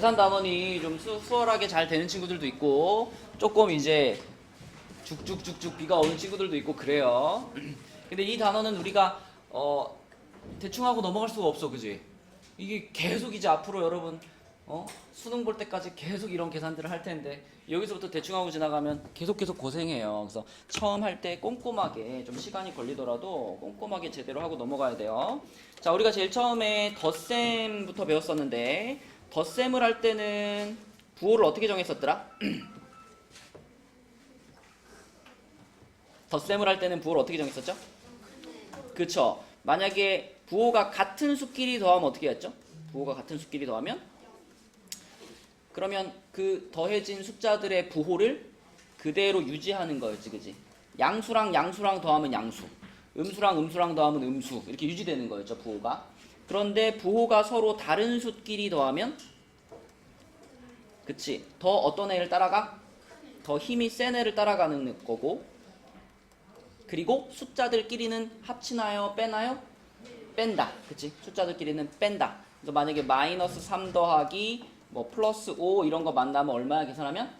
계산 단원이 좀 수월하게 잘 되는 친구들도 있고 조금 이제 죽죽죽죽 비가 오는 친구들도 있고 그래요. 근데 이 단어는 우리가 대충 하고 넘어갈 수가 없어, 그지? 이게 계속 이제 앞으로 여러분 수능 볼 때까지 계속 이런 계산들을 할 텐데 여기서부터 대충 하고 지나가면 계속 고생해요. 그래서 처음 할 때 꼼꼼하게 좀 시간이 걸리더라도 꼼꼼하게 제대로 하고 넘어가야 돼요. 자, 우리가 제일 처음에 덧셈부터 배웠었는데 덧셈을 할 때는 부호를 어떻게 정했었더라? 덧셈을 할 때는 부호를 어떻게 정했었죠? 그쵸. 만약에 부호가 같은 수끼리 더하면 어떻게 했죠? 부호가 같은 수끼리 더하면? 그러면 그 더해진 숫자들의 부호를 그대로 유지하는 거였지, 그지? 양수랑 양수랑 더하면 양수, 음수랑 음수랑 더하면 음수, 이렇게 유지되는 거였죠, 부호가. 그런데 부호가 서로 다른 수끼리 더하면, 그치? 더 어떤 애를 따라가? 더 힘이 센 애를 따라가는 거고, 그리고 숫자들끼리는 합치나요? 빼나요? 뺀다. 그치? 숫자들끼리는 뺀다. 그래서 만약에 마이너스 3 더하기 뭐 플러스 5 이런 거 만나면 얼마야 계산하면?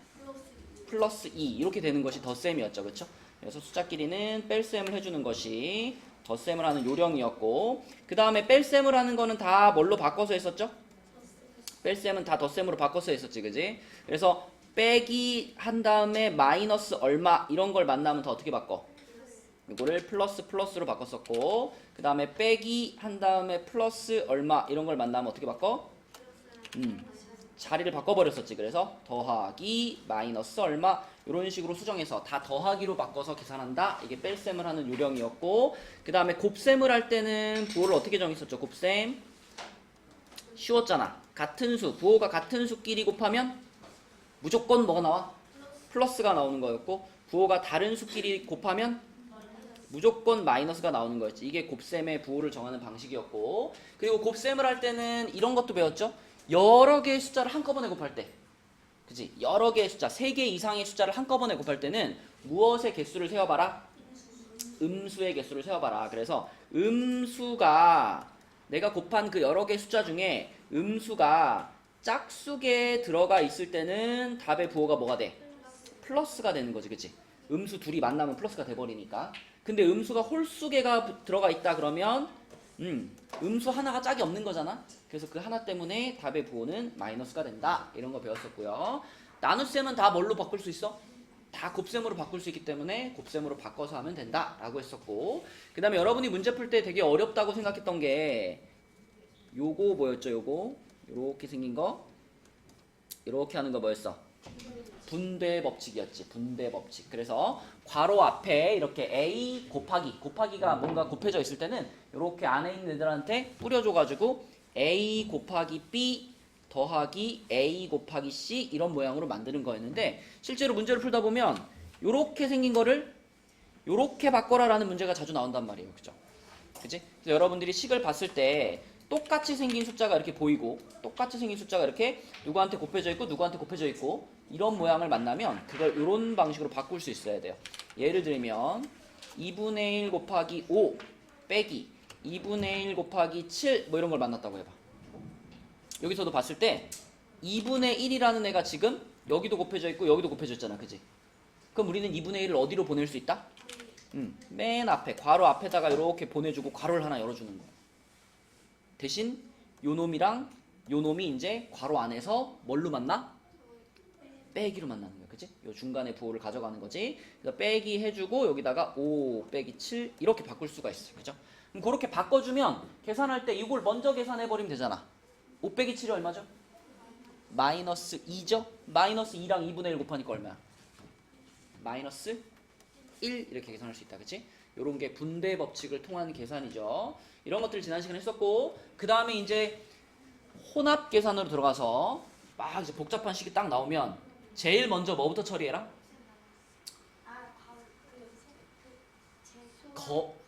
플러스 2 이렇게 되는 것이 덧셈이었죠. 그쵸? 그래서 숫자끼리는 뺄셈을 해주는 것이 덧셈을 하는 요령이었고, 그 다음에 뺄셈을 하는 거는 다 뭘로 바꿔서 했었죠? 뺄셈은 다 덧셈으로 바꿔서 했었지, 그지? 그래서 빼기 한 다음에 마이너스 얼마 이런 걸 만나면 더 어떻게 바꿔? 이거를 플러스로 바꿨었고, 그 다음에 빼기 한 다음에 플러스 얼마 이런 걸 만나면 어떻게 바꿔? 자리를 바꿔버렸었지. 그래서 더하기 마이너스 얼마 이런 식으로 수정해서 다 더하기로 바꿔서 계산한다. 이게 뺄셈을 하는 요령이었고, 그 다음에 곱셈을 할 때는 부호를 어떻게 정했었죠? 곱셈 쉬웠잖아. 같은 수, 부호가 같은 수끼리 곱하면 무조건 뭐가 나와? 플러스가 나오는 거였고, 부호가 다른 수끼리 곱하면 무조건 마이너스가 나오는 거였지. 이게 곱셈의 부호를 정하는 방식이었고, 그리고 곱셈을 할 때는 이런 것도 배웠죠. 여러 개의 숫자를 한꺼번에 곱할 때, 그치? 여러 개의 숫자, 3개 이상의 숫자를 한꺼번에 곱할 때는 무엇의 개수를 세어봐라? 음수의 개수를 세어봐라. 그래서 음수가 내가 곱한 그 여러 개의 숫자 중에 음수가 짝수계에 들어가 있을 때는 답의 부호가 뭐가 돼? 플러스가 되는 거지, 그치? 음수 둘이 만나면 플러스가 돼버리니까. 근데 음수가 홀수계가 들어가 있다 그러면 음수 하나가 짝이 없는 거잖아. 그래서 그 하나 때문에 답의 부호는 마이너스가 된다. 이런 거 배웠었고요. 나눗셈은 다 뭘로 바꿀 수 있어? 다 곱셈으로 바꿀 수 있기 때문에 곱셈으로 바꿔서 하면 된다 라고 했었고, 그 다음에 여러분이 문제 풀 때 되게 어렵다고 생각했던 게 요거 뭐였죠? 요거 요렇게 생긴 거, 요렇게 하는 거 뭐였어? 분배 법칙이었지. 분배 법칙. 그래서 괄호 앞에 이렇게 A 곱하기가 뭔가 곱해져 있을 때는 이렇게 안에 있는 애들한테 뿌려줘가지고 A 곱하기 B 더하기 A 곱하기 C 이런 모양으로 만드는 거였는데, 실제로 문제를 풀다 보면 이렇게 생긴 거를 이렇게 바꿔라라는 문제가 자주 나온단 말이에요. 그죠? 그치? 그래서 여러분들이 식을 봤을 때 똑같이 생긴 숫자가 이렇게 보이고, 똑같이 생긴 숫자가 이렇게 누구한테 곱해져 있고 누구한테 곱해져 있고 이런 모양을 만나면 그걸 이런 방식으로 바꿀 수 있어야 돼요. 예를 들면 2분의 1 곱하기 5 빼기 2분의 1 곱하기 7 뭐 이런 걸 만났다고 해봐. 여기서도 봤을 때 2분의 1이라는 애가 지금 여기도 곱해져 있고 여기도 곱해져 있잖아, 그지? 그럼 우리는 2분의 1을 어디로 보낼 수 있다? 맨 앞에 괄호 앞에다가 이렇게 보내주고 괄호를 하나 열어주는 거야. 대신 요놈이랑 요놈이 이제 괄호 안에서 뭘로 만나? 빼기로 만나는 거야. 그치? 요 중간에 부호를 가져가는 거지. 그래서 빼기 해주고 여기다가 5 빼기 7 이렇게 바꿀 수가 있어. 그죠? 그럼 그렇게 바꿔주면 계산할 때 이걸 먼저 계산해버리면 되잖아. 5 빼기 7이 얼마죠? 마이너스 2죠? 마이너스 2랑 2분의 1 곱하니까 얼마야? 마이너스 1 이렇게 계산할 수 있다. 그치? 요런 게 분배 법칙을 통한 계산이죠. 이런 것들을 지난 시간에 했었고, 그 다음에 이제 혼합 계산으로 들어가서 막 이제 복잡한 식이 딱 나오면 제일 먼저 뭐부터 처리해라?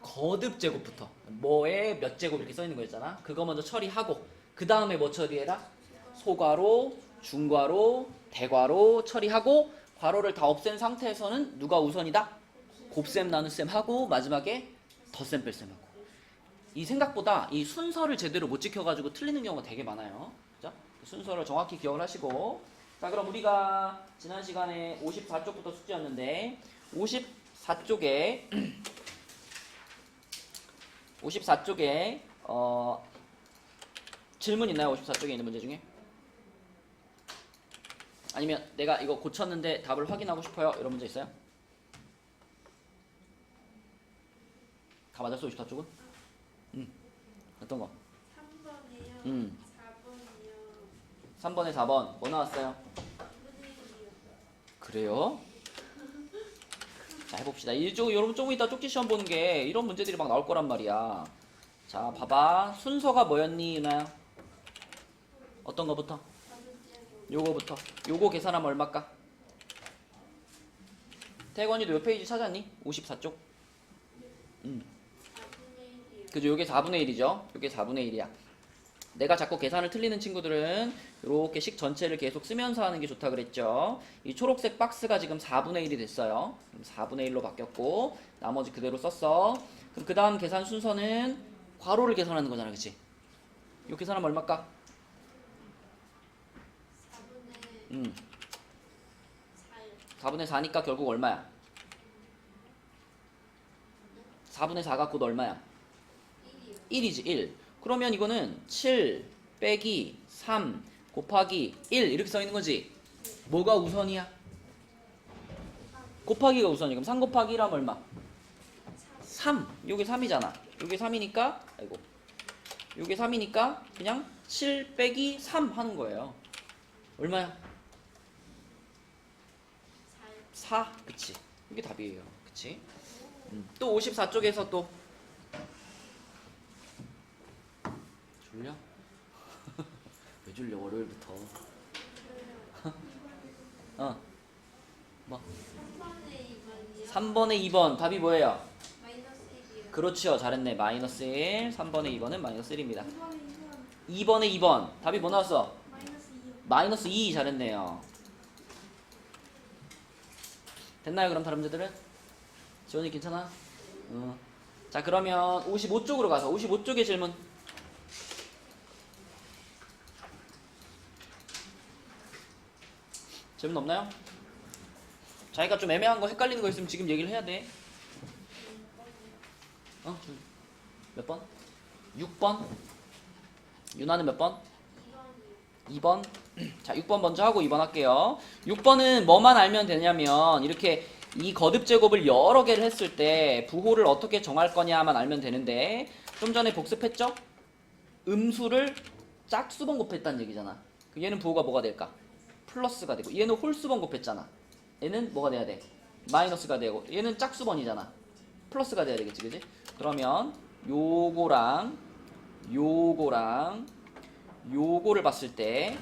거듭 제곱부터. 뭐에 몇 제곱 이렇게 써있는 거 있잖아. 그거 먼저 처리하고, 그 다음에 뭐 처리해라? 소괄호, 중괄호, 대괄호 처리하고, 괄호를 다 없앤 상태에서는 누가 우선이다? 곱셈 나눗셈 하고 마지막에 덧셈 뺄셈 하고. 이 생각보다 이 순서를 제대로 못 지켜가지고 틀리는 경우가 되게 많아요. 그죠? 순서를 정확히 기억을 하시고. 자, 그럼 우리가 지난 시간에 54쪽부터 숙제였는데 54쪽에 54쪽에 질문 있나요? 54쪽에 있는 문제 중에? 아니면 내가 이거 고쳤는데 답을 확인하고 싶어요? 이런 문제 있어요? 다 맞았어, 54쪽은? 어떤 거? 3번이요. 음. 4번이요. 3번에 4번 뭐 나왔어요? 2분의 1이요. 그래요? 자, 해봅시다. 여러분 조금 이따 쪽지 시험 보는 게 이런 문제들이 막 나올 거란 말이야. 자, 봐봐. 순서가 뭐였니, 유나야? 어떤 거부터? 요거부터. 요거 계산하면 얼마까? 태권이도 몇 페이지 찾았니? 54쪽? 4분의 1이요. 그죠? 요게 4분의 1이죠? 요게 4분의 1이야. 내가 자꾸 계산을 틀리는 친구들은 이렇게 식 전체를 계속 쓰면서 하는 게 좋다 그랬죠. 이 초록색 박스가 지금 4분의 1이 됐어요. 4분의 1로 바뀌었고 나머지 그대로 썼어. 그럼 그 다음 계산 순서는 괄호를 계산하는 거잖아, 그치? 요 계산하면 얼마까? 4분의 4요. 4분의 4니까 결국 얼마야? 4분의 4 갖고도 얼마야? 1이요. 1이지, 1. 그러면 이거는 7 빼기 3 곱하기 1 이렇게 써 있는 거지? 뭐가 우선이야? 곱하기가 우선이야. 그럼 3 곱하기 1하면 얼마? 3. 요게 3이잖아. 요게 3이니까, 아이고. 요게 3이니까 그냥 7 빼기 3 하는 거예요. 얼마야? 4요. 4. 그치. 이게 답이에요. 그치? 또 54쪽에서 또 졸려? 왜 졸려 월요일부터? 뭐? 3번에 2번이요. 3번에 2번 답이 뭐예요? 마이너스 1이요. 그렇죠, 잘했네. 마이너스 1. 3번에 2번은 마이너스 1입니다. 2번에 2번에 2번 답이 뭐 나왔어? 마이너스 2요. 마이너스 2. 잘했네요. 됐나요? 그럼 다른 문제들은? 지원이 괜찮아? 자, 그러면 55쪽으로 가서 55쪽의 질문. 질문 없나요? 자기가 좀 애매한 거 헷갈리는 거 있으면 지금 얘기를 해야 돼. 몇 번? 6번? 유나는 몇 번? 2번이요. 2번? 자, 6번 먼저 하고 2번 할게요. 6번은 뭐만 알면 되냐면 이렇게 이 거듭 제곱을 여러 개를 했을 때 부호를 어떻게 정할 거냐만 알면 되는데 좀 전에 복습했죠? 음수를 짝수번 곱했다는 얘기잖아. 얘는 부호가 뭐가 될까? 플러스가 되고 얘는 홀수번 곱했잖아. 얘는 뭐가 돼야 돼? 마이너스가 되고 얘는 짝수번이잖아. 플러스가 돼야 되겠지, 그지? 그러면 요거랑 요거를 봤을 때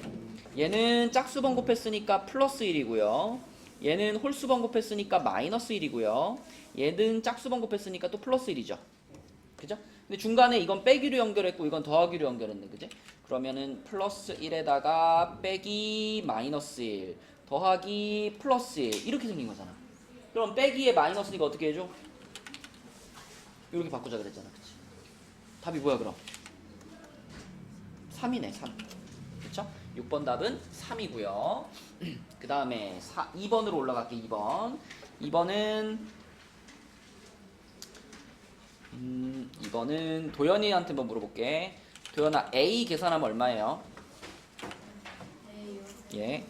얘는 짝수번 곱했으니까 플러스 1이고요. 얘는 홀수번 곱했으니까 마이너스 1이고요. 얘는 짝수번 곱했으니까 또 플러스 1이죠. 그죠? 근데 중간에 이건 빼기로 연결했고 이건 더하기로 연결했네. 그지? 그러면은 플러스 1에다가 빼기 마이너스 1 더하기 플러스 1 이렇게 생긴 거잖아. 그럼 빼기에 마이너스니까 어떻게 해줘? 이렇게 바꾸자 그랬잖아. 그치? 답이 뭐야 그럼? 3이네 3. 그쵸? 6번 답은 3이고요. 그 다음에 2번으로 올라갈게. 2번 2번은 도연이한테 한번 물어볼게. 도연아, A 계산하면 얼마예요? A요. 예.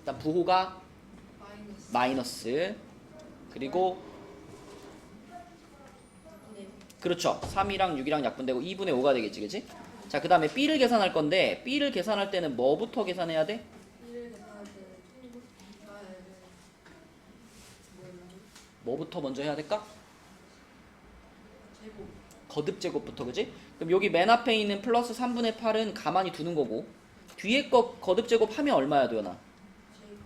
일단 부호가 마이너스. 마이너스 그리고 네. 그렇죠. 3이랑 6이랑 약분되고 2분의 5가 되겠지, 그치? 자, 그 다음에 B를 계산할 건데 B를 계산할 때는 뭐부터 계산해야 돼? 1을 계산할 때 뭐부터 먼저 해야 될까? 제곱. 거듭 제곱부터, 그지? 그럼 여기 맨 앞에 있는 플러스 3분의 8은 가만히 두는 거고 뒤에 거 거듭 제곱하면 얼마야, 도연아? 제곱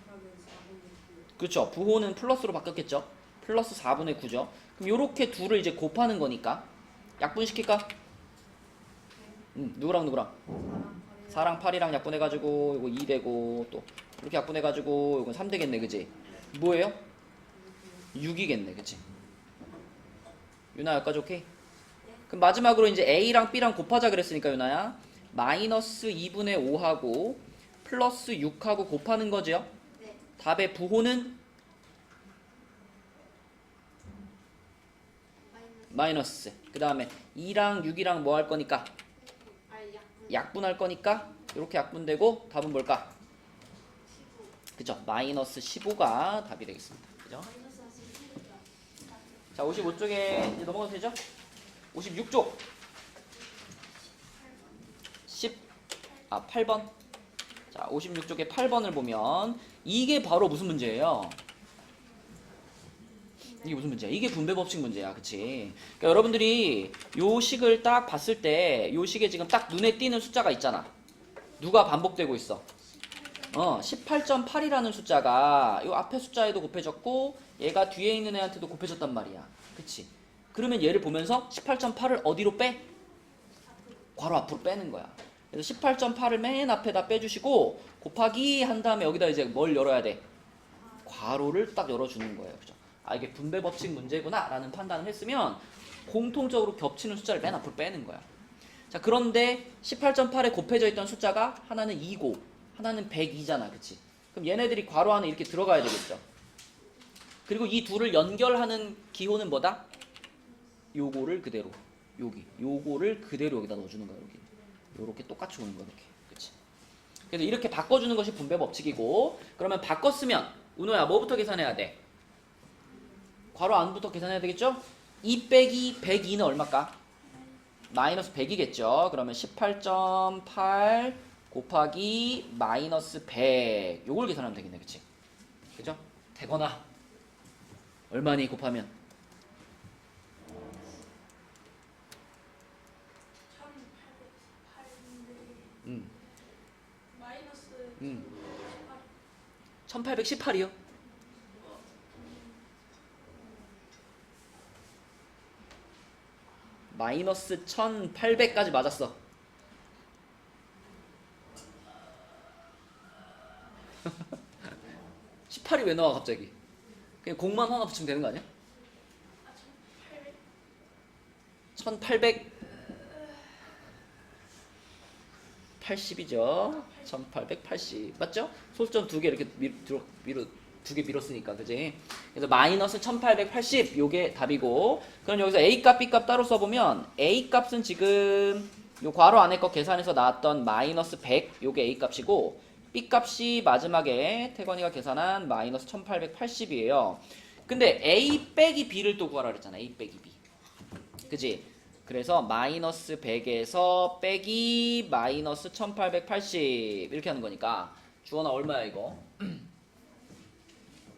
제곱하면 4분의 9. 그렇죠. 부호는 플러스로 바뀌었겠죠. 플러스 4분의 9죠. 그럼 요렇게 둘을 이제 곱하는 거니까 약분시킬까? 누구랑 4랑 8이랑 약분해가지고 이거 2 되고 또 이렇게 약분해가지고 이건 3 되겠네, 그지? 뭐예요? 6이겠네, 그치? 유나 여기까지 오케이? 그럼 마지막으로 이제 A랑 B랑 곱하자 그랬으니까 유나야 마이너스 2분의 5하고 플러스 6하고 곱하는 거죠. 네. 답의 부호는 마이너스. 그 다음에 2랑 6이랑 뭐 할 거니까 약분할 거니까 이렇게 약분되고 답은 뭘까? 그죠? 마이너스 15가 답이 되겠습니다. 그죠? 자, 55쪽에 이제 넘어가도 되죠? 56쪽 8번. 자, 56쪽에 8번을 보면 이게 바로 무슨 문제예요? 이게 무슨 문제야? 이게 분배 법칙 문제야. 그치? 그러니까 여러분들이 요 식을 딱 봤을 때 요 식에 지금 딱 눈에 띄는 숫자가 있잖아. 누가 반복되고 있어? 18.8이라는 숫자가 요 앞에 숫자에도 곱해졌고 얘가 뒤에 있는 애한테도 곱해졌단 말이야. 그치? 그러면 얘를 보면서 18.8을 어디로 빼? 괄호 앞으로 빼는 거야. 그래서 18.8을 맨 앞에다 빼주시고 곱하기 한 다음에 여기다 이제 뭘 열어야 돼? 괄호를 딱 열어주는 거예요. 그죠? 아, 이게 분배 법칙 문제구나 라는 판단을 했으면 공통적으로 겹치는 숫자를 맨 앞으로 빼는 거야. 자, 그런데 18.8에 곱해져 있던 숫자가 하나는 2고 하나는 102잖아. 그치? 그럼 얘네들이 괄호 안에 이렇게 들어가야 되겠죠. 그리고 이 둘을 연결하는 기호는 뭐다? 요거를 그대로 요거를 그대로 여기다 넣어주는 거야. 여기 요렇게 똑같이 오는 거야. 이렇게. 그치? 그래서 이렇게 바꿔주는 것이 분배 법칙이고, 그러면 바꿨으면 은호야 뭐부터 계산해야 돼? 괄호 안부터 계산해야 되겠죠? 2 빼기 102는 얼마일까? 마이너스 100이겠죠. 그러면 18.8 곱하기 마이너스 100 요걸 계산하면 되겠네. 그치? 그죠? 되거나 얼마니 곱하면? 1818인데 마이너스 1818이요? 마이너스 1800까지 맞았어. 18이 왜 나와 갑자기? 그냥 공만 하나 붙이면 되는 거 아니야? 1880이죠. 1880 맞죠? 소수점 두 개 이렇게 두 개 밀었으니까, 그지? 그래서 마이너스 1880 요게 답이고, 그럼 여기서 A 값, B 값 따로 써보면 A 값은 지금 요 괄호 안에 거 계산해서 나왔던 마이너스 100 요게 A 값이고, B 값이 마지막에 태건이가 계산한 마이너스 1880이에요. 근데 A 빼기 B를 또 구하라 그랬잖아. A 빼기 B. 그지? 그래서 마이너스 100에서 빼기 마이너스 1880 이렇게 하는 거니까 주원아 얼마야 이거?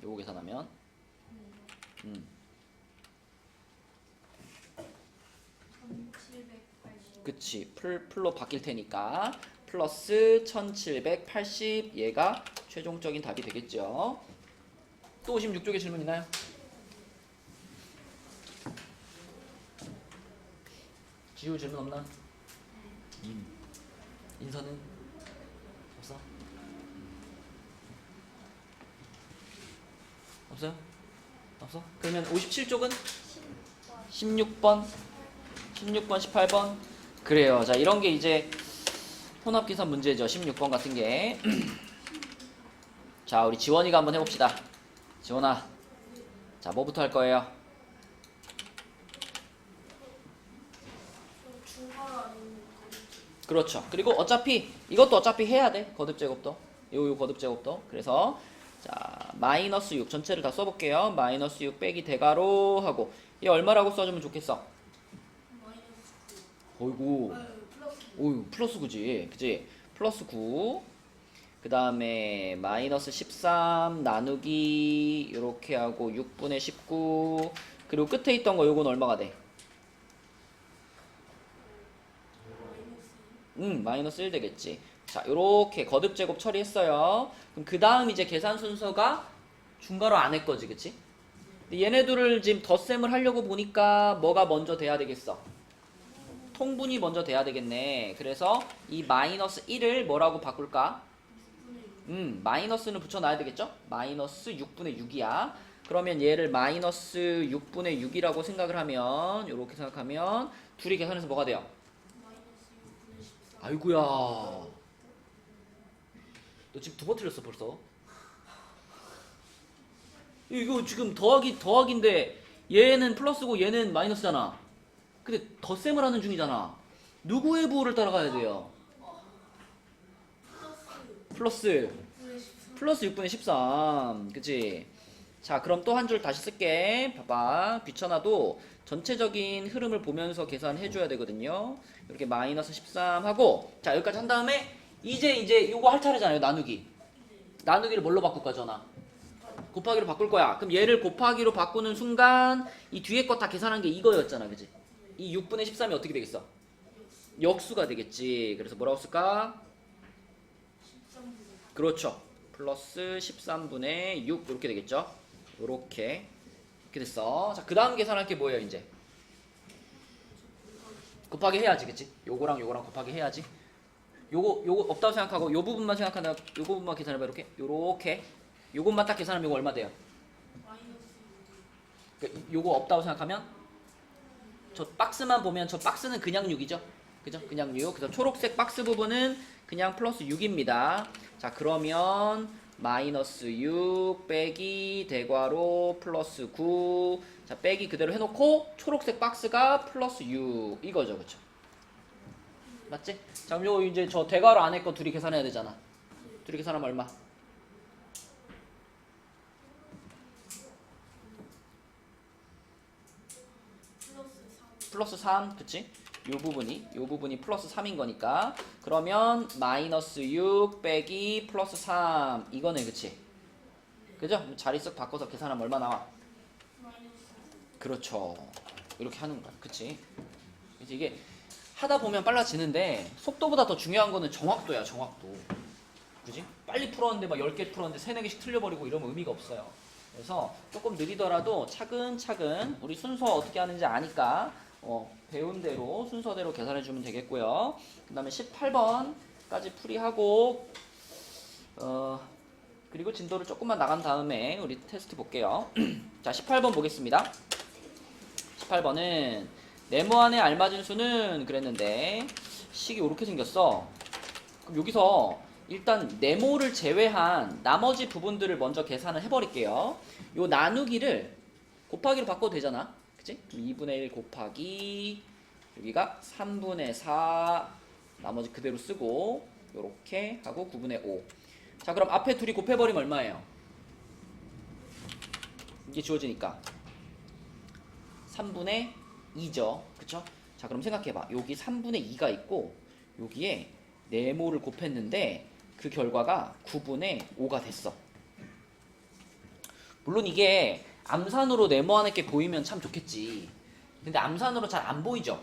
요거 계산하면 1780. 그치, 풀로 바뀔 테니까 플러스 1780 얘가 최종적인 답이 되겠죠. 또 56쪽에 질문 있나요? 지우 질문 없나? 인서는? 없어? 없어요? 없어? 그러면 57쪽은? 16번 18번 그래요. 자, 이런 게 이제 혼합계산 문제죠. 16번 같은 게. 자, 우리 지원이가 한번 해봅시다. 지원아, 자, 뭐부터 할 거예요? 그렇죠. 그리고 어차피 이것도 어차피 해야 돼. 거듭 제곱도. 요 거듭 제곱도. 그래서 자, 마이너스 6 전체를 다 써볼게요. 마이너스 6 빼기 대가로 하고 얘 얼마라고 써주면 좋겠어? 어이구, 오유 플러스 9지, 그지? 플러스 9. 그 다음에 마이너스 13 나누기 이렇게 하고 6분의 19. 그리고 끝에 있던 거 요건 얼마가 돼? 마이너스 1 되겠지. 자, 요렇게 거듭 제곱 처리했어요. 그럼 그 다음 이제 계산 순서가 중괄호 안에 거지, 그치? 근데 얘네들을 지금 덧셈을 하려고 보니까 뭐가 먼저 돼야 되겠어? 통분이 먼저 돼야 되겠네. 그래서 이 마이너스 1을 뭐라고 바꿀까? 마이너스는 붙여놔야 되겠죠? 마이너스 6분의 6이야. 그러면 얘를 마이너스 6분의 6이라고 생각을 하면 이렇게 생각하면 둘이 계산해서 뭐가 돼요? 마이너스 6분의 14. 아이고야. 너 지금 두 번 틀렸어 벌써. 이거 지금 더하기인데 얘는 플러스고 얘는 마이너스잖아. 근데 덧셈을 하는 중이잖아. 누구의 부호를 따라가야 돼요? 플러스 6분의 14. 플러스 6분의 13. 그치? 자, 그럼 또 한 줄 다시 쓸게. 봐봐. 귀찮아도 전체적인 흐름을 보면서 계산해줘야 되거든요. 이렇게 마이너스 13 하고, 자, 여기까지 한 다음에, 이제 요거 할 차례잖아요. 나누기. 나누기를 뭘로 바꿀 거야, 전화? 곱하기로 바꿀 거야. 그럼 얘를 곱하기로 바꾸는 순간, 이 뒤에 거 다 계산한 게 이거였잖아. 그치? 이 6분의 13이 어떻게 되겠어? 역수가 되겠지. 그래서 뭐라고 쓸까? 13분의 그렇죠. 플러스 13분의 6 이렇게 되겠죠. 이렇게 됐어. 자, 그 다음 계산할 게 뭐예요 이제? 곱하기 해야지, 그치? 요거랑 요거랑 곱하기 해야지. 요거 없다고 생각하고 요 부분만 생각한다. 요 부분만 계산해봐. 이렇게 요렇게 요것만 딱 계산하면 요거 얼마 돼요? 마이너스 그러니까 요거 없다고 생각하면 저 박스만 보면 저 박스는 그냥 6이죠. 그죠? 그냥 6. 그래서 초록색 박스 부분은 그냥 플러스 6입니다. 자, 그러면 마이너스 6 빼기 대괄호 플러스 9. 자, 빼기 그대로 해놓고 초록색 박스가 플러스 6 이거죠. 그쵸? 맞지? 자, 그럼 요 이제 저 대괄호 안에 거 둘이 계산해야 되잖아. 둘이 계산하면 얼마? 플러스 3, 그치? 요 부분이 플러스 3인 거니까. 그러면 마이너스 6 빼기 플러스 3 이거네, 그치? 그죠? 자리 쓱 바꿔서 계산하면 얼마 나와? 마이너스 그렇죠. 이렇게 하는 거야, 그치? 그치? 이게 하다 보면 빨라지는데 속도보다 더 중요한 거는 정확도야, 정확도. 그지? 빨리 풀었는데 막 10개 풀었는데 3, 4개씩 틀려버리고 이러면 의미가 없어요. 그래서 조금 느리더라도 차근차근 우리 순서 어떻게 하는지 아니까 배운 대로 순서대로 계산해 주면 되겠고요. 그 다음에 18번까지 풀이하고 그리고 진도를 조금만 나간 다음에 우리 테스트 볼게요. 자, 18번 보겠습니다. 18번은 네모안에 알맞은 수는 그랬는데 식이 이렇게 생겼어. 그럼 여기서 일단 네모를 제외한 나머지 부분들을 먼저 계산을 해버릴게요. 요 나누기를 곱하기로 바꿔도 되잖아. 그치? 2분의 1 곱하기 여기가 3분의 4 나머지 그대로 쓰고 요렇게 하고 9분의 5. 자, 그럼 앞에 둘이 곱해버리면 얼마예요? 이게 주어지니까 3분의 2죠. 그쵸? 자, 그럼 생각해봐. 여기 3분의 2가 있고 여기에 네모를 곱했는데 그 결과가 9분의 5가 됐어. 물론 이게 암산으로 네모안에 게 보이면 참 좋겠지. 근데 암산으로 잘 안 보이죠?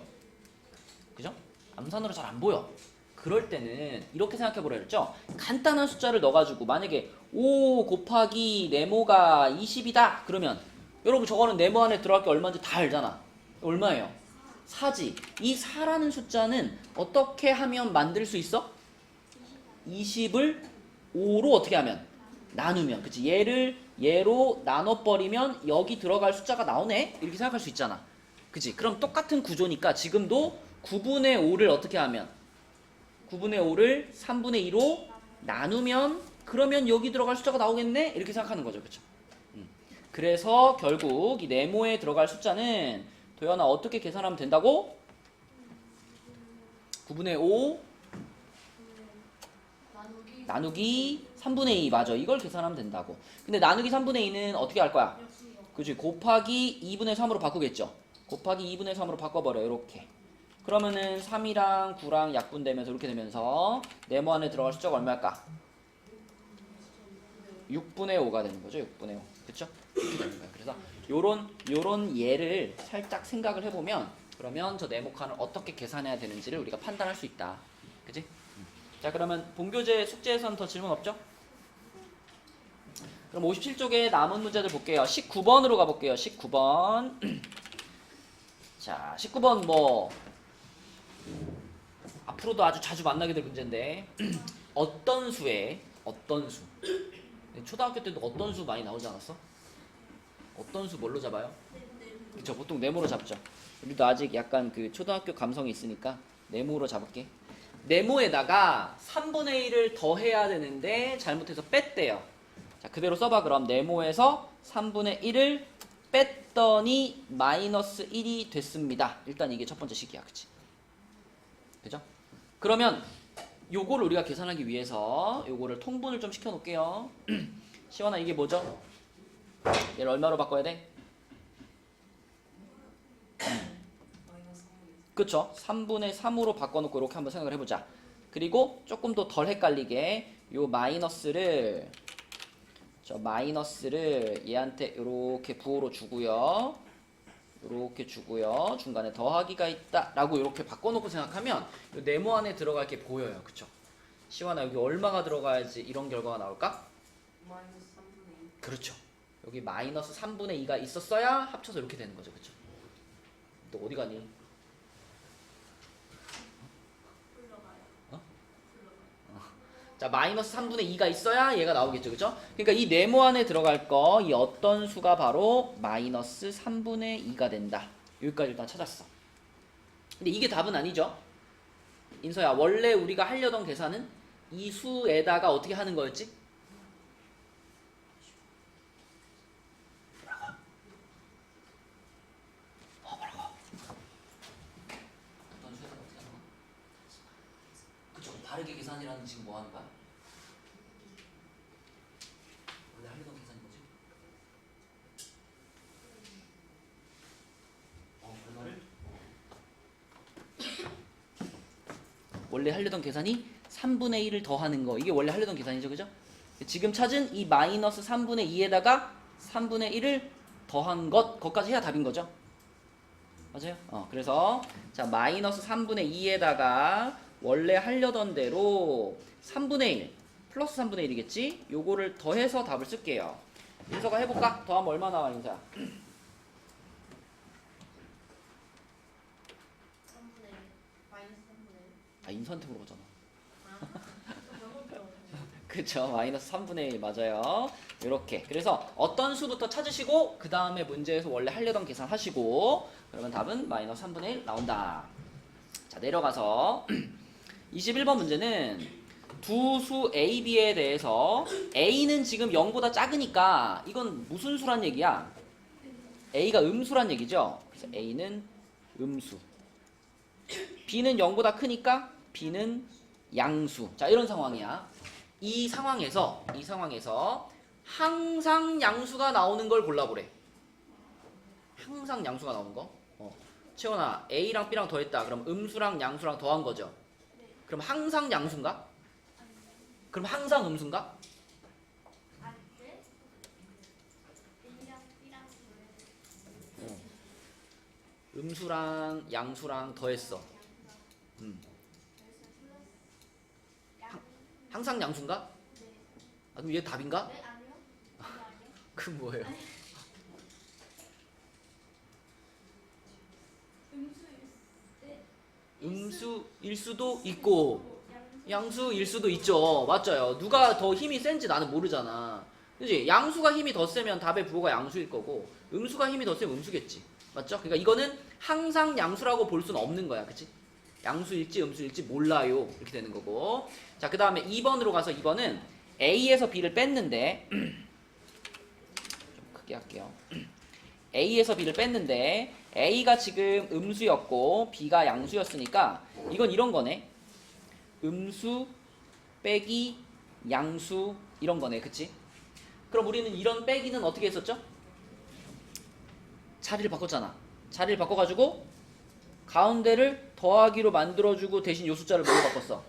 그죠? 암산으로 잘 안 보여. 그럴 때는 이렇게 생각해보라 그랬죠? 간단한 숫자를 넣어가지고 만약에 5 곱하기 네모가 20이다 그러면 여러분 저거는 네모 안에 들어갈 게 얼마인지 다 알잖아. 얼마예요? 4지. 이 4라는 숫자는 어떻게 하면 만들 수 있어? 20을 5로 어떻게 하면? 나누면. 그치? 얘로 나눠버리면 여기 들어갈 숫자가 나오네? 이렇게 생각할 수 있잖아. 그치? 그럼 똑같은 구조니까 지금도 9분의 5를 어떻게 하면? 9분의 5를 3분의 2로 나누면 그러면 여기 들어갈 숫자가 나오겠네? 이렇게 생각하는 거죠. 그쵸? 그래서 결국 이 네모에 들어갈 숫자는 도연아 어떻게 계산하면 된다고? 9분의 5 나누기 3분의 2 맞아. 이걸 계산하면 된다고. 근데 나누기 3분의 2는 어떻게 할 거야? 그치? 곱하기 2분의 3으로 바꾸겠죠. 곱하기 2분의 3으로 바꿔버려. 이렇게. 그러면은 3이랑 9랑 약분되면서 이렇게 되면서 네모 안에 들어갈 숫자가 얼마일까? 6분의 5가 되는 거죠. 6분의 5. 그쵸? 이렇게 되는 거야. 그래서 요런 예를 살짝 생각을 해보면 그러면 저 네모 칸을 어떻게 계산해야 되는지를 우리가 판단할 수 있다. 그치? 자, 그러면 본교재 숙제에서는 더 질문 없죠? 그럼 57쪽에 남은 문제들 볼게요. 19번으로 가볼게요. 19번. 자, 19번 뭐 앞으로도 아주 자주 만나게 될 문제인데 어떤 수 초등학교 때도 어떤 수 많이 나오지 않았어? 어떤 수 뭘로 잡아요? 그쵸, 보통 네모로 잡죠. 우리도 아직 약간 그 초등학교 감성이 있으니까 네모로 잡을게. 네모에다가 3분의 1을 더해야 되는데 잘못해서 뺐대요. 자, 그대로 써봐. 그럼 네모에서 3분의 1을 뺐더니 마이너스 1이 됐습니다. 일단 이게 첫 번째 식이야. 그치? 그죠? 그러면 요거를 우리가 계산하기 위해서 요거를 통분을 좀 시켜 놓을게요. 시원아, 이게 뭐죠? 얘를 얼마로 바꿔야 돼? 그쵸? 3분의 3으로 바꿔놓고 이렇게 한번 생각을 해보자. 그리고 조금 더 덜 헷갈리게 요 마이너스를 얘한테 이렇게 부호로 주고요. 이렇게 주고요. 중간에 더하기가 있다 라고 이렇게 바꿔놓고 생각하면 요 네모 안에 들어갈 게 보여요. 그쵸? 시원아, 여기 얼마가 들어가야지 이런 결과가 나올까? 마이너스 3분의 2. 그렇죠. 여기 마이너스 3분의 2가 있었어야 합쳐서 이렇게 되는 거죠. 그쵸? 너 어디 가니? 자, 마이너스 3분의 2가 있어야 얘가 나오겠죠. 그죠? 그러니까 이 네모 안에 들어갈 거, 이 어떤 수가 바로 마이너스 3분의 2가 된다. 여기까지 일단 찾았어. 근데 이게 답은 아니죠. 인서야, 원래 우리가 하려던 계산은 이 수에다가 어떻게 하는 거였지? 뭐라고? 어떤 수에다가 어떻게 하는 거야? 그쵸? 다르게 계산이라는 지금 뭐 하는 거야? 원래 하려던 계산이 뭐지? 얼마를? 원래 하려던 계산이 3분의 1을 더하는 거. 이게 원래 하려던 계산이죠. 그죠? 지금 찾은 이 마이너스 3분의 2에다가 3분의 1을 더한 것까지 해야 답인 거죠. 맞아요? 그래서 자, 마이너스 3분의 2에다가 원래 하려던 대로 3분의 1 플러스 3분의 1이겠지? 요거를 더해서 답을 쓸게요. 인서가 해볼까? 더하면 얼마 나와, 인서야? 3분의 마이너스 3분의 1. 아, 인서한테 물어보잖아. 잘못 배웠네. 그쵸, 마이너스 3분의 1 맞아요. 이렇게. 그래서 어떤 수부터 찾으시고 그 다음에 문제에서 원래 하려던 계산 하시고 그러면 답은 마이너스 3분의 1 나온다. 자, 내려가서 21번 문제는 두 수 A, B에 대해서 A는 지금 0보다 작으니까 이건 무슨 수란 얘기야? A가 음수란 얘기죠. 그래서 A는 음수, B는 0보다 크니까 B는 양수. 자, 이런 상황이야. 이 상황에서 항상 양수가 나오는 걸 골라보래. 항상 양수가 나오는 거. 채원아, A랑 B랑 더했다. 그럼 음수랑 양수랑 더한 거죠. 그럼 항상 양수인가? 그럼 항상 음수인가? 음수랑 양수랑 더했어. 항상 양수인가? 아, 그럼 얘 답인가? 네, 아니요. 아니요. 그럼 뭐예요? 음수일 수도 있고 양수일 수도 있죠. 맞아요. 누가 더 힘이 센지 나는 모르잖아. 그지? 양수가 힘이 더 세면 답의 부호가 양수일 거고 음수가 힘이 더 세면 음수겠지. 맞죠? 그러니까 이거는 항상 양수라고 볼 수는 없는 거야. 그치? 양수일지 음수일지 몰라요. 이렇게 되는 거고. 자, 그 다음에 2번으로 가서 2번은 A에서 B를 뺐는데 좀 크게 할게요. A에서 B를 뺐는데 A가 지금 음수였고 B가 양수였으니까 이건 이런 거네. 음수 빼기 양수 이런 거네. 그치? 그럼 우리는 이런 빼기는 어떻게 했었죠? 자리를 바꿨잖아. 자리를 바꿔가지고 가운데를 더하기로 만들어주고 대신 요 숫자를 뭘로 바꿨어?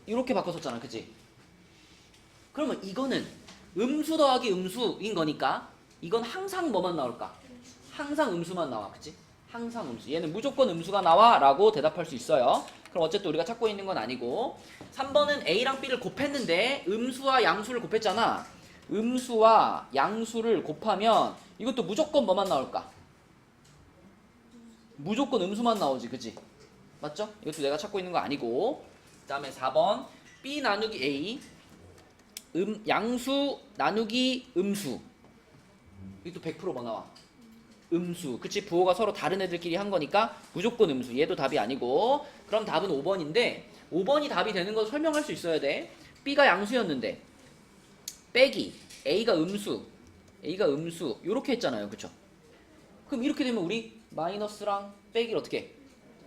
이렇게 바꿨었잖아. 그치? 그러면 이거는 음수 더하기 음수인 거니까 이건 항상 뭐만 나올까? 항상 음수만 나와. 그치? 항상 음수. 얘는 무조건 음수가 나와 라고 대답할 수 있어요. 그럼 어쨌든 우리가 찾고 있는 건 아니고 3번은 A랑 B를 곱했는데 음수와 양수를 곱했잖아. 음수와 양수를 곱하면 이것도 무조건 뭐만 나올까? 무조건 음수만 나오지. 그치? 맞죠? 이것도 내가 찾고 있는 거 아니고. 그 다음에 4번 B 나누기 A 양수 나누기 음수 이것도 100%뭐 나와? 음수. 그치? 부호가 서로 다른 애들끼리 한 거니까 무조건 음수. 얘도 답이 아니고. 그럼 답은 5번인데 5번이 답이 되는 거 설명할 수 있어야 돼. B가 양수였는데 빼기 A가 음수 요렇게 했잖아요. 그쵸? 그럼 이렇게 되면 우리 마이너스랑 빼기를 어떻게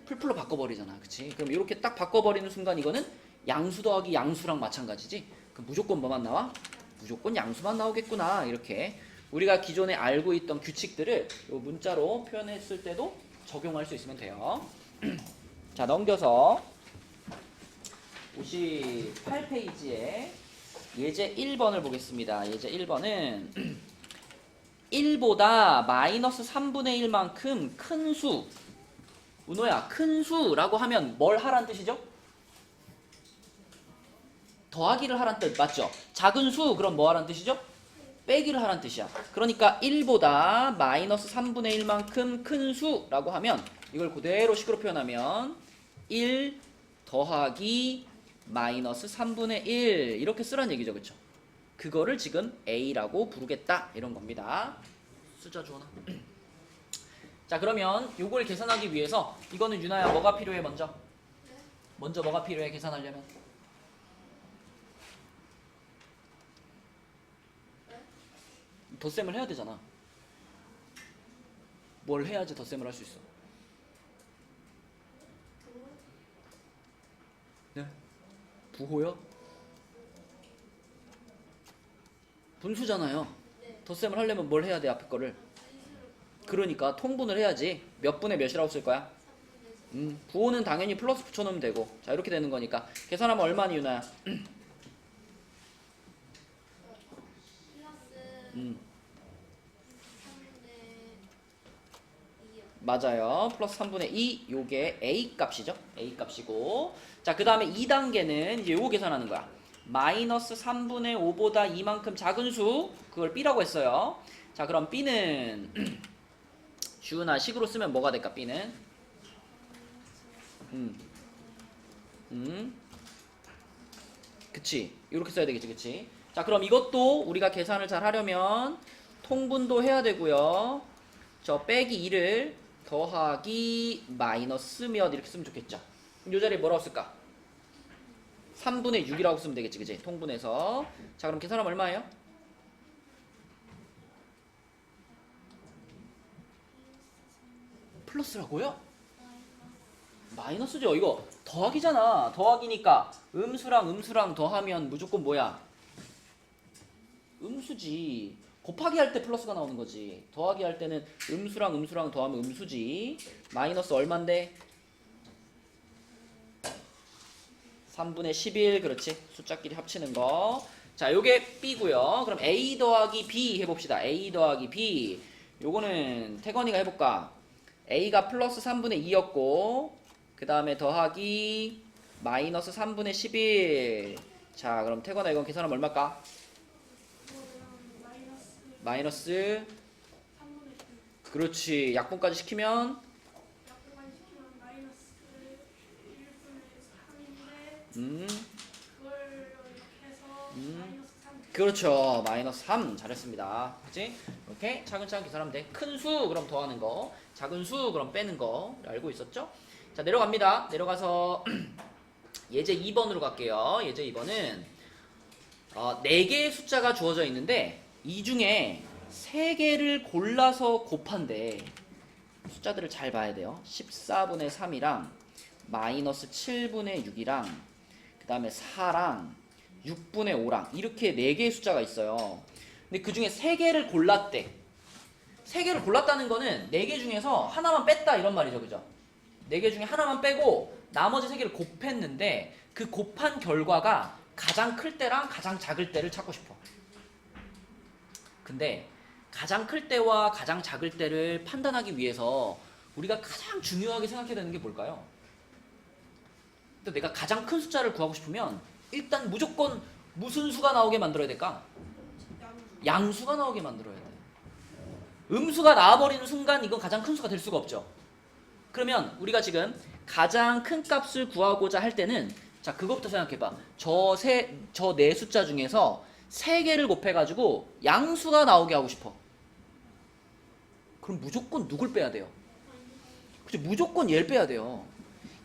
풀풀로 바꿔버리잖아. 그치? 그럼 이렇게 딱 바꿔버리는 순간 이거는 양수 더하기 양수랑 마찬가지지. 그럼 무조건 뭐만 나와? 무조건 양수만 나오겠구나. 이렇게 우리가 기존에 알고 있던 규칙들을 요 문자로 표현했을 때도 적용할 수 있으면 돼요. 자, 넘겨서 58페이지에 예제 1번을 보겠습니다. 예제 1번은 1보다 마이너스 3분의 1만큼 큰 수. 은호야, 큰 수라고 하면 뭘 하란 뜻이죠? 더하기를 하란 뜻 맞죠? 작은 수 그럼 뭐 하란 뜻이죠? 빼기를 하란 뜻이야. 그러니까 1보다 마이너스 3분의 1만큼 큰 수라고 하면 이걸 그대로 식으로 표현하면 1 더하기 마이너스 3분의 1 이렇게 쓰란 얘기죠. 그쵸? 그거를 지금 A라고 부르겠다 이런 겁니다. 숫자 주어나. 자, 그러면 요걸 계산하기 위해서 이거는 유나야 뭐가 필요해? 먼저 뭐가 필요해 계산하려면? 덧셈을 해야 되잖아. 뭘 해야지 덧셈을 할 수 있어? 네? 부호요? 분수잖아요. 덧셈을 하려면 뭘 해야 돼? 앞에 거를. 그러니까 통분을 해야지. 몇 분의 몇이라고 쓸 거야? 부호는 당연히 플러스 붙여놓으면 되고. 자, 이렇게 되는 거니까 계산하면 얼마니 유나야? 맞아요. 플러스 3분의 2 요게 A 값이죠. A 값이고. 자, 그 다음에 2단계는 이제 요거 계산하는 거야. 마이너스 3분의 5보다 이만큼 작은 수 그걸 B라고 했어요. 자, 그럼 B는 주은아 식으로 쓰면 뭐가 될까? B는 그치 이렇게 써야 되겠지. 그치? 자, 그럼 이것도 우리가 계산을 잘 하려면 통분도 해야 되고요. 저 빼기 2를 더하기 마이너스 몇 이렇게 쓰면 좋겠죠. 이 자리에 뭐라고 쓸까? 3분의 6이라고 쓰면 되겠지. 그치? 통분해서. 자, 그럼 계산하면 얼마예요? 플러스라고요? 마이너스죠. 이거 더하기잖아. 더하기니까 음수랑 더하면 무조건 뭐야? 음수지. 곱하기 할 때 플러스가 나오는 거지. 더하기 할 때는 음수랑 더하면 음수지. 마이너스 얼만데? 3분의 11 그렇지. 숫자끼리 합치는 거. 자, 요게 B고요. 그럼 A 더하기 B 해봅시다. A 더하기 B. 요거는 태건이가 해볼까? A가 플러스 3분의 2였고 그 다음에 더하기 마이너스 3분의 11. 자, 그럼 태건아 이건 계산하면 얼마일까? 마이너스 그렇지. 약분까지 시키면 마이너스 1분의 3인데 그걸 이렇게 해서 마이너스 3. 그렇죠. 마이너스 3 잘했습니다. 그치? 이렇게 차근차근 계산하면 돼. 큰 수 그럼 더하는 거, 작은 수 그럼 빼는 거 알고 있었죠? 자, 내려갑니다. 내려가서 예제 2번으로 갈게요. 예제 2번은 4개의 숫자가 주어져 있는데 이 중에 3개를 골라서 곱한대. 숫자들을 잘 봐야 돼요. 14분의 3이랑 마이너스 7분의 6이랑 그 다음에 4랑 6분의 5랑 이렇게 4개의 숫자가 있어요. 근데 그 중에 3개를 골랐대. 3개를 골랐다는 거는 4개 중에서 하나만 뺐다 이런 말이죠. 그죠? 4개 중에 하나만 빼고 나머지 3개를 곱했는데 그 곱한 결과가 가장 클 때랑 가장 작을 때를 찾고 싶어. 근데 가장 클 때와 가장 작을 때를 판단하기 위해서 우리가 가장 중요하게 생각해야 되는 게 뭘까요? 근데 내가 가장 큰 숫자를 구하고 싶으면 일단 무조건 무슨 수가 나오게 만들어야 될까? 양수가 나오게 만들어야 돼. 음수가 나와버리는 순간 이건 가장 큰 수가 될 수가 없죠. 그러면 우리가 지금 가장 큰 값을 구하고자 할 때는 자, 그것부터 생각해봐. 저 네 숫자 중에서 3개를 곱해가지고 양수가 나오게 하고 싶어. 그럼 무조건 누굴 빼야 돼요? 그치, 무조건 얘를 빼야 돼요.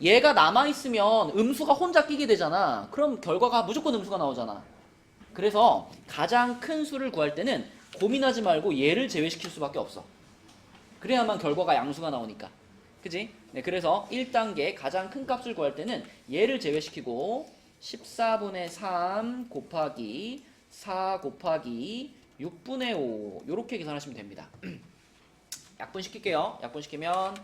얘가 남아있으면 음수가 혼자 끼게 되잖아. 그럼 결과가 무조건 음수가 나오잖아. 그래서 가장 큰 수를 구할 때는 고민하지 말고 얘를 제외시킬 수밖에 없어. 그래야만 결과가 양수가 나오니까. 그지? 네, 그래서 1단계 가장 큰 값을 구할 때는 얘를 제외시키고 14분의 3 곱하기 4 곱하기 6분의 5 이렇게 계산하시면 됩니다. 약분시킬게요. 약분시키면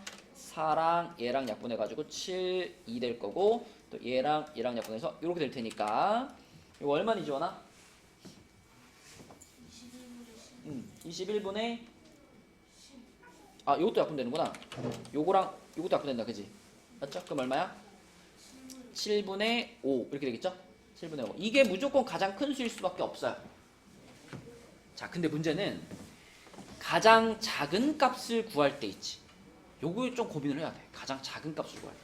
4랑 얘랑 약분해가지고 7, 2 될 거고 또 얘랑 약분해서 이렇게 될 테니까 이거 얼마니 지원아? 21분의 아 요것도 약분되는구나. 요거랑 요것도 약분된다. 그지? 맞죠? 그럼 얼마야? 7분의 5 이렇게 되겠죠? 7분의 5 이게 무조건 가장 큰 수일 수밖에 없어요. 자 근데 문제는 가장 작은 값을 구할 때 있지. 요거 좀 고민을 해야 돼. 가장 작은 값을 구할 때.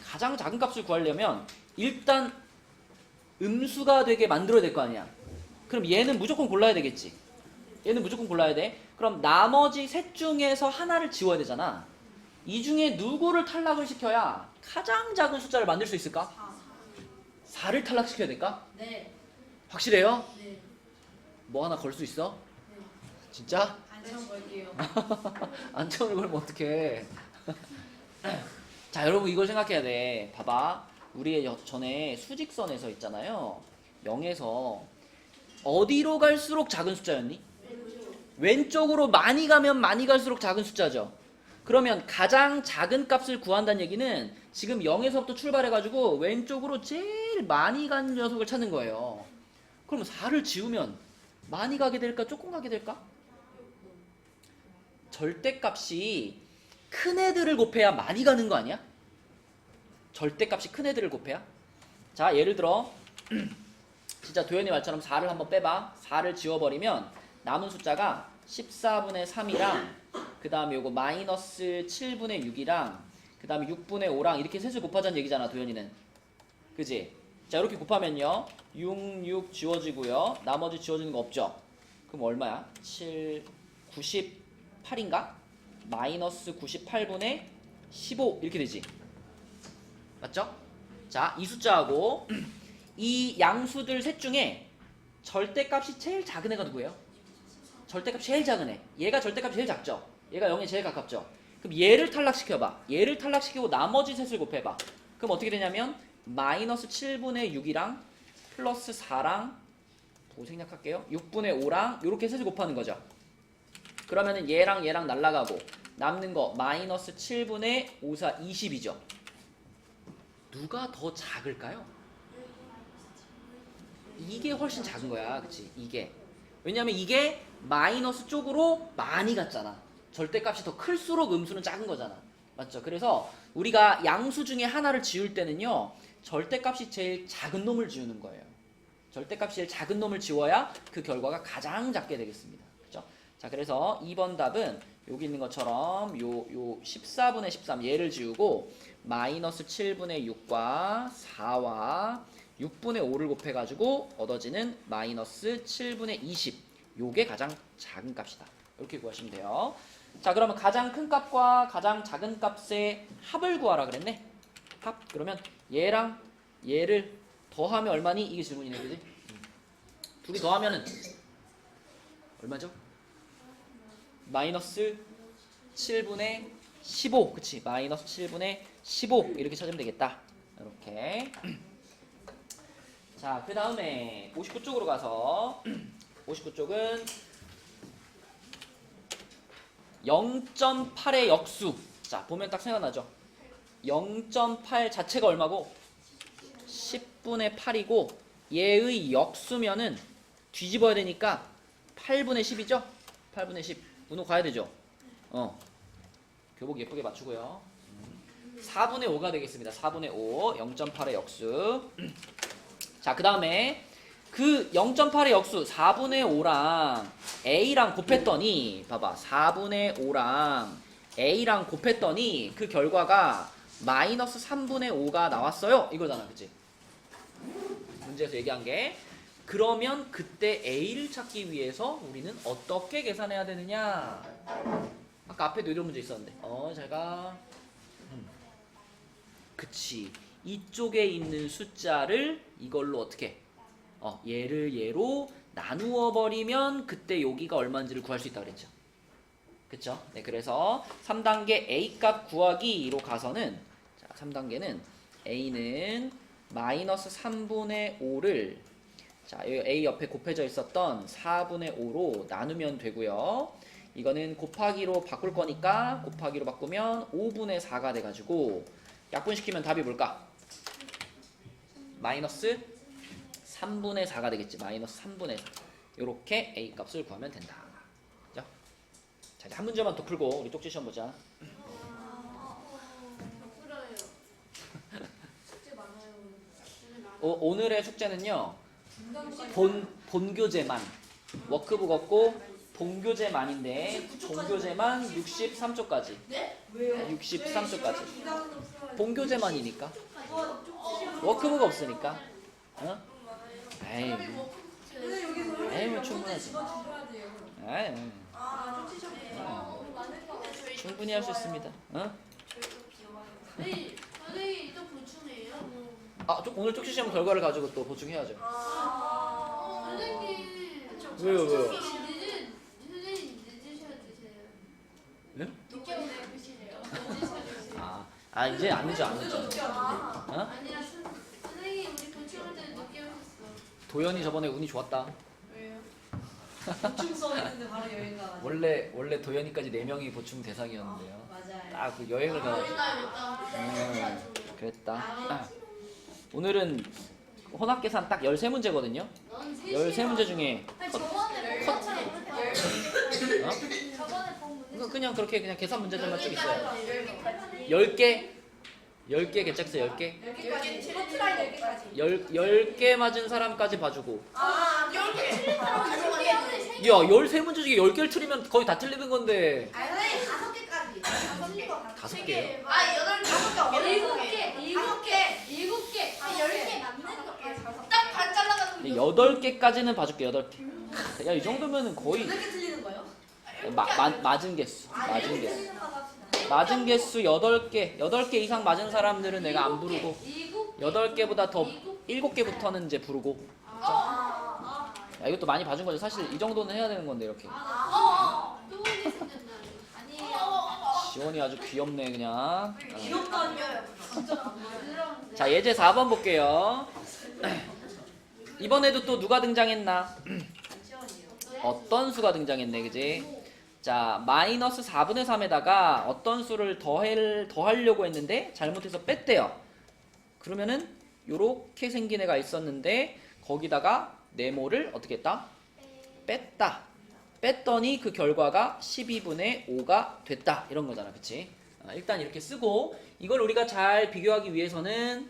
가장 작은 값을 구하려면 일단 음수가 되게 만들어야 될 거 아니야. 그럼 얘는 무조건 골라야 되겠지. 얘는 무조건 골라야 돼. 그럼 나머지 셋 중에서 하나를 지워야 되잖아. 이 중에 누구를 탈락을 시켜야 가장 작은 숫자를 만들 수 있을까? 4를 탈락시켜야 될까? 네. 확실해요? 네. 뭐 하나 걸 수 있어? 네. 진짜? 안창 걸게요. 안전을 걸면 어떡해. 자 여러분 이걸 생각해야 돼. 봐봐. 우리 전에 수직선에서 있잖아요. 0에서 어디로 갈수록 작은 숫자였니? 왼쪽으로 많이 가면 많이 갈수록 작은 숫자죠. 그러면 가장 작은 값을 구한다는 얘기는 지금 0에서부터 출발해가지고 왼쪽으로 제일 많이 간 녀석을 찾는 거예요. 그러면 4를 지우면 많이 가게 될까? 조금 가게 될까? 절대값이 큰 애들을 곱해야 많이 가는 거 아니야? 절대값이 큰 애들을 곱해야? 자 예를 들어 진짜 도현이 말처럼 4를 한번 빼봐. 4를 지워버리면 남은 숫자가 14분의 3이랑 그 다음에 요거 마이너스 7분의 6이랑 그 다음에 6분의 5랑 이렇게 셋을 곱하자는 얘기잖아 도현이는. 그지? 자 이렇게 곱하면요 6 지워지고요 나머지 지워지는 거 없죠? 그럼 얼마야? 7, 98인가? 마이너스 98분의 15 이렇게 되지. 맞죠? 자 이 숫자하고 이 양수들 셋 중에 절대값이 제일 작은 애가 누구예요? 절대값이 제일 작은 애. 얘가 절대값이 제일 작죠? 얘가 0에 제일 가깝죠? 그럼 얘를 탈락시켜봐. 얘를 탈락시키고 나머지 셋을 곱해봐. 그럼 어떻게 되냐면 마이너스 7분의 6이랑 플러스 4랑 보고 생략할게요. 6분의 5랑 이렇게 셋을 곱하는 거죠. 그러면은 얘랑 날라가고 남는 거 마이너스 7분의 5, 4, 20이죠. 누가 더 작을까요? 이게 훨씬 작은 거야. 그치? 이게. 왜냐면 이게 마이너스 쪽으로 많이 갔잖아. 절대값이 더 클수록 음수는 작은 거잖아. 맞죠? 그래서 우리가 양수 중에 하나를 지울 때는요. 절대값이 제일 작은 놈을 지우는 거예요. 절대값이 제일 작은 놈을 지워야 그 결과가 가장 작게 되겠습니다. 그죠? 자, 그래서 2번 답은 여기 있는 것처럼 요 14분의 13 얘를 지우고 마이너스 7분의 6과 4와 6분의 5를 곱해가지고 얻어지는 마이너스 7분의 20 요게 가장 작은 값이다. 이렇게 구하시면 돼요. 자 그러면 가장 큰 값과 가장 작은 값의 합을 구하라 그랬네. 합 그러면 얘랑 얘를 더하면 얼마니? 이게 질문이네. 그지? 둘이 더하면은 얼마죠? 마이너스 7분의 15 그치? 마이너스 7분의 15 이렇게 찾으면 되겠다. 이렇게 자, 그 다음에 59쪽으로 가서 59쪽은 0.8의 역수. 자, 보면 딱 생각나죠? 0.8 자체가 얼마고? 10분의 8이고 얘의 역수면은 뒤집어야 되니까 8분의 10이죠? 8분의 10. 운동 가야 되죠? 교복 예쁘게 맞추고요. 4분의 5가 되겠습니다. 4분의 5. 0.8의 역수. 자, 그 다음에 그 0.8의 역수 4분의 5랑 A랑 곱했더니 봐봐 4분의 5랑 A랑 곱했더니 그 결과가 마이너스 3분의 5가 나왔어요. 이거잖아. 그치? 문제에서 얘기한 게 그러면 그때 A를 찾기 위해서 우리는 어떻게 계산해야 되느냐? 아까 앞에도 이런 문제 있었는데. 잘가. 그치. 이쪽에 있는 숫자를 이걸로 어떻게? 얘를 얘로 나누어 버리면 그때 여기가 얼마인지를 구할 수 있다고 그랬죠. 그쵸? 네, 그래서 3단계 A 값 구하기로 가서는, 자, 3단계는 A는 마이너스 3분의 5를, 자, 여기 A 옆에 곱해져 있었던 4분의 5로 나누면 되고요. 이거는 곱하기로 바꿀 거니까 곱하기로 바꾸면 5분의 4가 돼가지고 약분시키면 답이 뭘까? 마이너스 3분의 4가 되겠지. 마이너스 3분의 4. 이렇게 A 값을 구하면 된다. 그죠? 자, 이제 한 문제만 더 풀고 우리 쪽지 시험 보자. 부끄러워요. 숙제 많아요. 오늘의 숙제는요, 본교재만, 워크북 없고 본교재만인데, 본교재만 63쪽까지. 왜요? 63쪽까지. 본교재만이니까. 워크북 없으니까. 에이, 뭐 충분하지. 에이, 충분히 할 수 있습니다. 선생님 이따 보충해요. 오늘 쪽지 시험 결과를 가지고 또 보충해야죠. 선생님. 왜요? 선생님 늦으셔야 되세요. 네? 늦게 오네 보시네요. 이제 안 늦어. 아니야 선생님 우리 보충할 때 늦게 오셨어. 도연이 저번에 운이 좋았다. 왜요? 보충 써있는데 바로 여행 가가지고. 원래 도연이까지 4명이 보충 대상이었는데요. 맞아요. 딱 그 여행을 가가지고. 그랬다. 오늘은 혼합계산 딱 13문제거든요. 13문제 중에 저번에 그냥 그렇게 그냥 계산 문제들만 쭉 있어요. 10개? 10개 개짝수 10개? 10개 맞은 사람까지 봐주고. 야, 13문제 중에 10개를 틀리면 거의 다 틀리는 건데. 5개요? 아, 8개까지는 봐줄게. 8개. 야, 이 정도면은 거의 이렇게 틀리는 거예요? 맞은 개수. 맞은 개수 8개. 8개 이상 맞은 사람들은 내가 안 부르고, 8개보다 더 7개부터는 이제 부르고. 야, 이것도 많이 봐준 거죠. 사실 이 정도는 해야 되는 건데, 이렇게. 지원이 아주 귀엽네, 그냥. 귀엽다니요. 자, 예제 4번 볼게요. 이번에도 또 누가 등장했나? 어떤 수가 등장했네, 그지? 자, 마이너스 4분의 3에다가 어떤 수를 더하려고 했는데 잘못해서 뺐대요. 그러면은 요렇게 생긴 애가 있었는데 거기다가 네모를 어떻게 했다? 뺐다. 뺐더니 그 결과가 12분의 5가 됐다. 이런 거잖아, 그치? 일단 이렇게 쓰고, 이걸 우리가 잘 비교하기 위해서는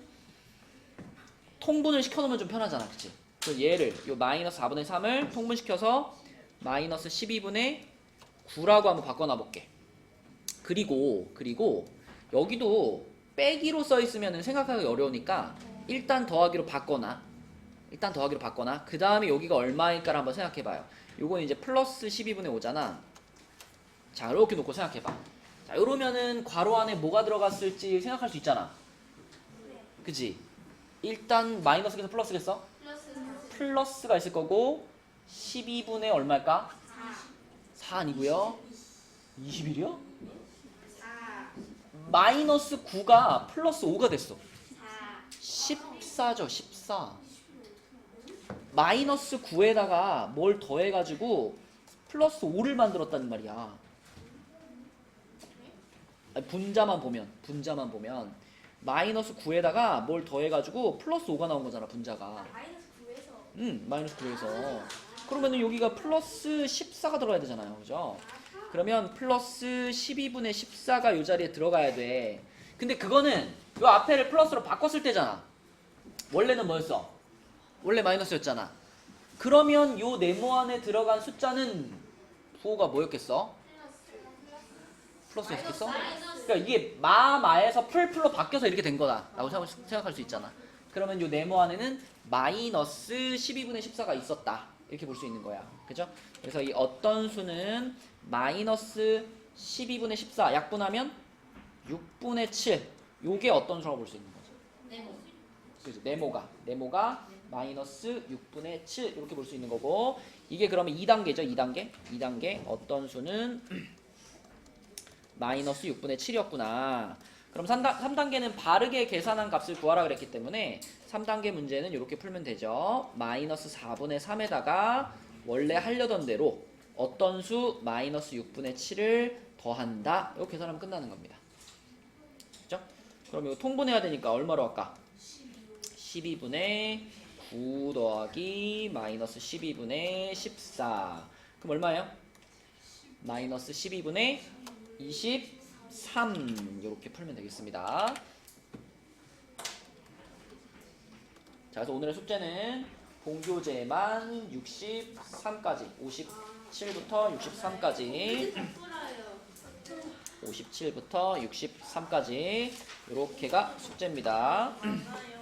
통분을 시켜놓으면 좀 편하잖아, 그치? 그래서 얘를, 요 마이너스 4분의 3을 통분시켜서 마이너스 12분의 9라고 한번 바꿔놔 볼게. 그리고 여기도 빼기로 써있으면 생각하기 어려우니까 일단 더하기로 바꿔놔. 그 다음에 여기가 얼마일까를 한번 생각해봐요. 요건 이제 플러스 12분의 5잖아. 자, 이렇게 놓고 생각해봐. 자, 이러면은 괄호 안에 뭐가 들어갔을지 생각할 수 있잖아. 그치? 일단 마이너스에서 플러스겠어? 플러스가 있을 거고 12분의 얼마일까? 4 아니고요. 21이요? 마이너스 9가 플러스 5가 됐어. 14죠, 14. 마이너스 9에다가 뭘 더해가지고 플러스 5를 만들었다는 말이야. 아니, 분자만 보면 마이너스 9에다가 뭘 더해가지고 플러스 5가 나온 거잖아, 분자가. 마이너스 9에서. 그러면은 여기가 플러스 14가 들어가야 되잖아요, 그죠? 그러면 플러스 12분의 14가 이 자리에 들어가야 돼. 근데 그거는 이 앞에를 플러스로 바꿨을 때잖아. 원래는 뭐였어? 원래 마이너스였잖아. 그러면 요 네모 안에 들어간 숫자는 부호가 뭐였겠어? 플러스였겠어? 그러니까 이게 마에서 풀로 바뀌어서 이렇게 된 거다라고 생각할 수 있잖아. 그러면 요 네모 안에는 마이너스 12분의 14가 있었다. 이렇게 볼 수 있는 거야. 그죠? 그래서 이 어떤 수는 마이너스 12분의 14 약분하면 6분의 7. 요게 어떤 수라고 볼 수 있는 거죠? 네모. 그죠? 네모가 마이너스 6분의 7 이렇게 볼 수 있는 거고, 이게 그러면 2단계죠. 2단계 어떤 수는 마이너스 6분의 7이었구나. 그럼 3단계는 바르게 계산한 값을 구하라 그랬기 때문에 3단계 문제는 이렇게 풀면 되죠. 마이너스 4분의 3에다가 원래 하려던 대로 어떤 수 마이너스 6분의 7을 더한다. 이거 계산하면 끝나는 겁니다. 그죠? 그럼 이거 통분해야 되니까 얼마로 할까? 12분의 9 더하기 마이너스 12분의 14. 그럼 얼마예요? 마이너스 12분의 23. 이렇게 풀면 되겠습니다. 자, 그래서 오늘의 숙제는 공교재만 63까지, 57부터 63까지, 57부터 63까지 이렇게가 숙제입니다. 맞아요.